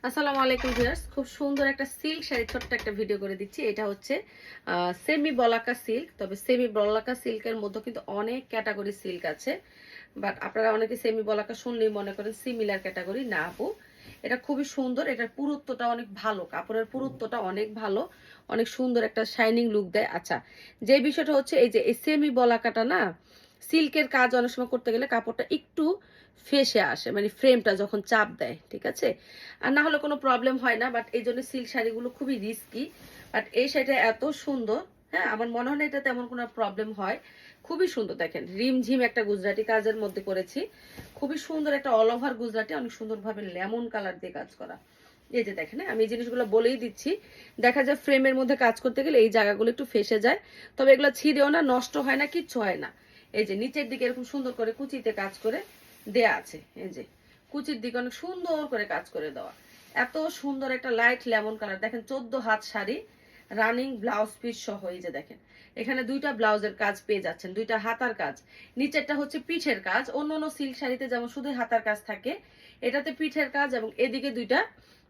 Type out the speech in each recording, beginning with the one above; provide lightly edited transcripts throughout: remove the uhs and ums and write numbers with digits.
আসসালামু আলাইকুম ভিউয়ার্স, খুব সুন্দর একটা সিল্ক শাড়ি ছোট্ট একটা ভিডিও করে দিচ্ছি। এটা হচ্ছে সেমি বলাকা সিল্ক। তবে সেমি বলাকা সিল্কের মধ্যে কিন্তু অনেক ক্যাটাগরি সিল্ক আছে, বাট আপনারা অনেকে সেমি বলাকা শুনলেই মনে করেন সিমিলার ক্যাটাগরি। না আপু, এটা খুবই সুন্দর। এটার পুরুত্বটা অনেক ভালো, কাপড়ের পুরুত্বটা অনেক ভালো, অনেক সুন্দর একটা শাইনিং লুক দেয়। আচ্ছা, যে বিষয়টা হচ্ছে এই যে এই সেমি বলাকাটা না, সিল্কের কাজ অনেক সময় করতে গেলে কাপড়টা একটু ফেসে আসে, মানে ফ্রেমটা যখন চাপ দেয়, ঠিক আছে? আর না হলে কোনো প্রবলেম হয় না, বাট এই জন্য সিল্ক শাড়িগুলো খুবই রিস্কি। বাট এই শাড়িটা এত সুন্দর, হ্যাঁ, আমার মনে হয় না এটা তেমন কোনো প্রবলেম হয়। খুবই সুন্দর, দেখেন রিমঝিম একটা গুজরাটি কাজের মধ্যে করেছি। খুবই সুন্দর একটা অল ওভার গুজরাটি, অনেক সুন্দরভাবে লেমন কালার দিয়ে কাজ করা। এই যে দেখেন, আমি এই জিনিসগুলো বলেই দিচ্ছি। দেখা যায় ফ্রেমের মধ্যে কাজ করতে গেলে এই জায়গাগুলো একটু ফেসে যায়, তবে এগুলো ছিঁড়েও না, নষ্ট হয় না, কিচ্ছু হয় না। এই যে নিচের দিকে এরকম সুন্দর করে কুচিতে কাজ করে দেয়া আছে। এই যে কুচির দিকে অনেক সুন্দর করে কাজ করে দেওয়া। এত সুন্দর একটা লাইট লেমন কালার, দেখেন 14 হাত শাড়ি, রানিং ব্লাউজ পিস সহ। এই যে দেখেন, এখানে দুইটা ব্লাউজের কাজ পেয়ে যাচ্ছেন, দুইটা হাতার কাজ। নিচেরটা হচ্ছে পিঠের কাজ। অন্য অন্য সিল্ক শাড়িতে যেমন শুধু হাতার কাজ থাকে, এটাতে পিঠের কাজ এবং এদিকে দুইটা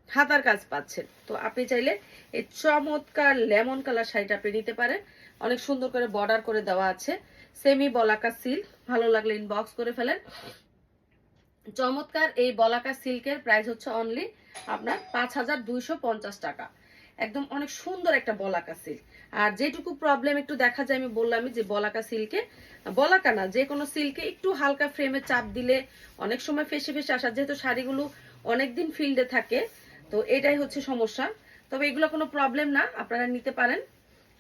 হাতার কাজ পাচ্ছেন। তো আপনি চাইলে এই চমৎকার লেমন কালার শাড়িটা আপনি নিতে পারেন। অনেক সুন্দর করে বর্ডার করে দেওয়া আছে, সেমি বলাকা সিল্ক। ভালো লাগলে ইনবক্স করে ফেলেন। চমৎকার এই বলাকা সিল্কের প্রাইস হচ্ছে অনলি আপনার 5250 টাকা। একদম অনেক সুন্দর একটা বলাকা সিল্ক। আর যেটুকু প্রবলেম একটু দেখা যায়, আমি বললামই যে বলাকা সিল্কে, বলাকা না যে কোনো সিল্কে একটু হালকা ফ্রেমে চাপ দিলে অনেক সময় ফেসে ফেসে আসা, যেহেতু শাড়িগুলো অনেকদিন ফিল্ডে থাকে, তো এটাই হচ্ছে সমস্যা। তবে এগুলো কোনো প্রবলেম না, আপনারা নিতে পারেন।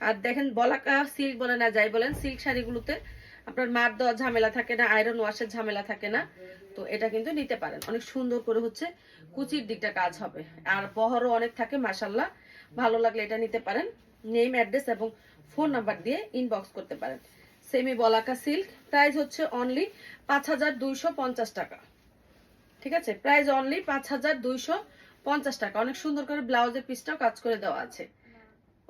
আর দেখেন, বলাকা সিল্ক বলে না যাই বলেন, সিল্ক শাড়িগুলোতে আপনার মার দেওয়ার ঝামেলা থাকে না, আয়রন ওয়াশের ঝামেলা থাকে না। তো এটা কিন্তু নিতে পারেন। অনেক সুন্দর করে হচ্ছে কুচির দিকটা কাজ হবে, আর বহরও অনেক থাকে মাশাল্লাহ। ভালো লাগলে এটা নিতে পারেন। নেম, অ্যাড্রেস এবং ফোন নাম্বার দিয়ে ইনবক্স করতে পারেন। সেমি বলাকা সিল্ক, প্রাইস হচ্ছে অনলি 5250 টাকা। ঠিক আছে, প্রাইস অনলি 5250 টাকা। অনেক সুন্দর করে ব্লাউজের পিসটাও কাজ করে দেওয়া আছে।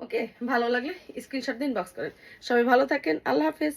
ওকে, ভালো লাগলে স্ক্রিনশট দিয়ে ইনবক্স করেন। সবাই ভালো থাকেন, আল্লাহ হাফেজ।